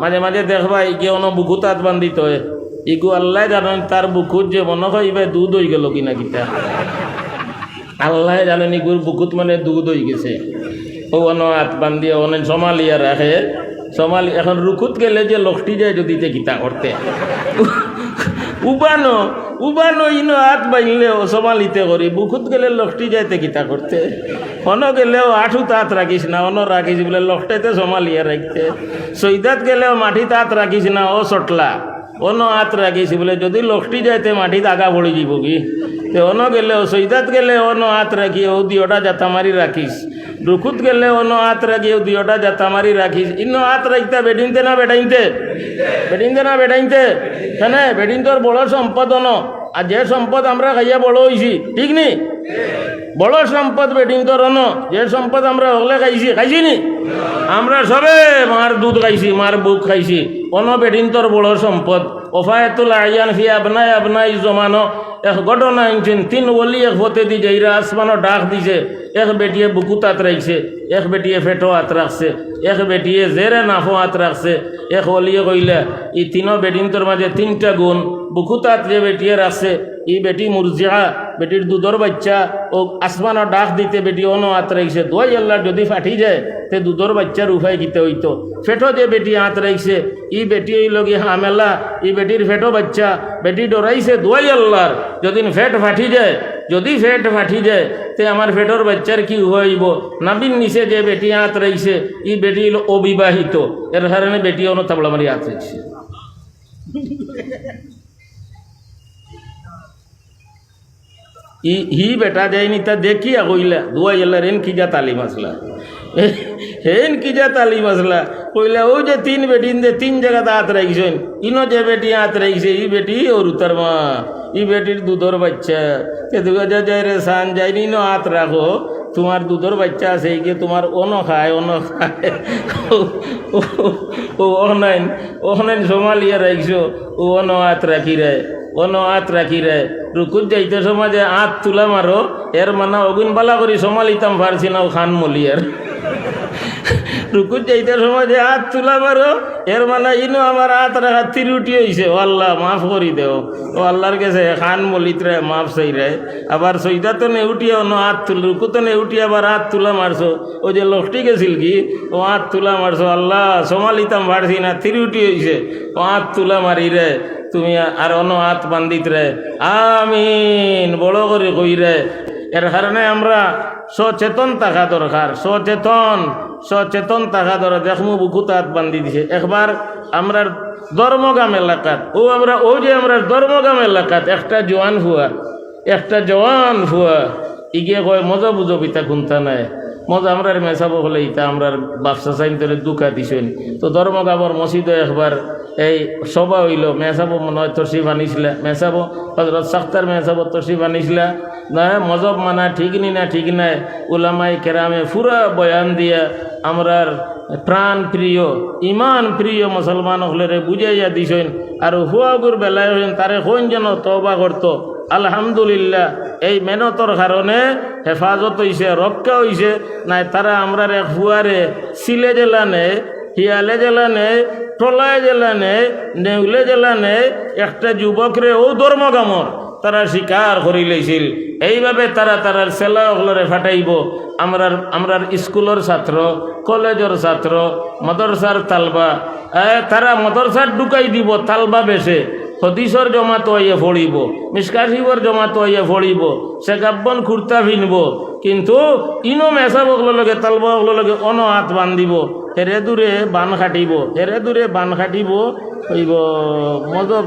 মাঝে মাঝে দেখবা ইকে অন বুকুত হাত বান্ধিত হয় ইগু আল্লাহ জানেন তার বুকুত যে মনে হয় এবার দুধ হয়ে গেল কিনা কিতা আল্লাহ জানেন ইগুর বুকুত মানে দুধ হয়ে গেছে ও অন হাত বান্ধিয়ে অনেক সমালিয়া রাখে সমালি এখন রুকুত গেলে যে লক্ষ্টি যায় যদি কিতা করতে উবানো উবানো ইনো হাত বাঁধলেও সমালিতে করি বুকুত গেলে লক্ষ্টি যাইতে কিতা করতে অন গেলেও আঠু তাঁত রাখিস না অন রাখিস বলে লকটাইতে সমালিয়া রাখতে সৈদাত গেলেও মাটি তাঁত রাখিস না ও চটলা অন হাত রাখিস বলে যদি লকটি যাইতে মাটিতে আগা পড়ে যাব কি অন গেলেও সৈদাত গেলে অন হাত রাখি ও দিওটা জাতা মারি রাখিস রুকুত গেলে অন হাত রাখি ও দিওটা জাতা মারি রাখিস ইনো হাত রাখতে বেডিনতে না বেটাইনতে বেডিনতে না বেটাইনতে হ্যাঁ বেডিন তোর বড় সম্পদ অন আর যে সম্পদ আমরা খাইয়া বড় হয়েছি ঠিক নি বড় সম্পদ বেডিং তোর অন যে সম্পদ আমরা হলে খাইছি নি আমরা সবে মার দুধ খাইছি মার বুক খাইছি অন বেডিং তোর বড় সম্পদ ওফায়তুল আয়ান ফি আবনাই আবনাই জমানো এক ঘটনা আনছেন 3 ওলি এক হতে দি যাইরা আসমানো ডাক দিছে এক বেটিয়ে বুকুত হাত রাখছে এক বেটিয়ে ফেটো হাত রাখছে এক বেটিয়ে জেরে নাফো হাত রাখছে এক ওলিয়ে কইলা এই 3 বেডিং তোর মাঝে 3টা গুণ বুকুত হাত যে বেটিয়ে রাখছে এই বেটি মুরজিয়া বেটির দুধর বাচ্চা ও আসমানো ডাক দিতে বেটি অন হাত রাখছে দোয়াই আল্লাহ যদি ফাটি যায় তে দুধর বাচ্চার উপায় কিতে হইতো ফেটো যে বেটি হাত রাখছে ই বেটি এই লগে হামেলা ই বেটির ফেটো বাচ্চা বেটি ডরাইছে দোয়াই আল্লাহর যদি ফেট ফাটি যায় যদি ফেট ফাটি যায় তে আমার ফেটোর বাচ্চার কি হইব নাবিন নিচে যে বেটি হাত রাখছে ই বেটি অবিবাহিত এর কারণে বেটি অন তাবলা মারি হাত রাখছে হি বেটা যায়নি তা দেখিয়া কইলা দুয়া এলা রেন কি যা তালিম আসলা হেন কি যা তালিম আসলা কইলা ও যে 3 বেটিন দে 3 জায়গাতে হাত রাখছেন ইনো যে বেটি হাত রাখছে ই বেটি ওর উত্তর মা ই বেটির দুধর বাচ্চা তে দুয়া যায় রে সান যায়নি নো হাত রাখো তোমার দুধর বাচ্চা আছে গিয়ে তোমার অন খায় ও অনলাইন সোমালিয়া রাখছো ও অন হাত রাখি রে অন হাত রাখি রে রুকুত যাইতে সমাজে হাত তুলা মারো এর মানা অগুন বালা করি সমালিতাম পারছি না ও খান মলিয়ার রুকুত যাইতে সমাজে হাত তুলা মারো এর মানে ইনো আমার হাত রাখা তিরুটি হয়েছে ও আল্লাহ মাফ করি দেও ও আল্লাহর কাছে খান মলিতরে মাফ চাই রে আবার সৈদা তো নেউটিয়া অন্য হাত তুল রুকুতো নেউটিয়া আবার হাত তুলা মারছো ও যে লকটি গেছিল কি ও হাত তুলা মারছো আল্লাহ সমালিতাম পারছি না তিরুটি হয়েছে ও হাত তুলা মারি রে তুমি আর অন্য হাত বান্ধিত রে আমিন বড় করে কই রে এর কারণে আমরা সচেতন থাকা দরকার সচেতন থাকা দরকার দেখমু বুকুত হাত বান্ধি দিছে একবার আমরা ধর্মগাম এলাকাত ও যে আমরা ধর্মগাম এলাকাত একটা জওয়ান ফুয়া ইগে কয় মজা বুঝো পিতা কোনটা নাই মজা আমরার মেসাবো হলে ইতা আমরার বাপসা চাইন তোরে দুকা দিছেন তো ধর্মগামর মসজিদে একবার এই সভা হইল মেসাবো মনে হয় তসিফ আনিছিলা মেসাবো হজরত সাখতার মেসাবো তসিফ আনিছিলা না মজব মানা ঠিক নি না ঠিক নাই উলামাই কেরামে পুরা বয়ান দিয়া আমরার প্রাণ প্রিয় ইমান প্রিয় মুসলমান হলে বুঝাইয়া দিছেন আর হুয়াগুর বেলায় হইন তারে হইন যেন তওবা করত আলহামদুলিল্লাহ এই মেহনতর কারণে হেফাজত হইছে রক্ষা হইছে নাই তারা আমরার এক হুয়ারে সিলে জেলানে হিয়ালে জেলানে টলায় জেলানে নেউলে জেলানে একটা যুবকরে ও ধর্মগামর তারা স্বীকার করি লইছিল এইভাবে তারার সেলা ওগুলোরে ফাটাইব আমরার স্কুলের ছাত্র কলেজের ছাত্র মদরসার তালবা তারা মদরসার ঢুকাই দিব তালবা বেশে হদিসর জমাত হইয়া ফড়িব মিসকাশিবর জমাত হইয়া ফড়িব সে গাব্বন কুর্তা ভিনব কিন্তু ইনো মেসাব ওগুলো লগে তালবা ওগুলো লগে অন হাত বান্ধিব হেরে দূরে বান খাটিব হইব মজব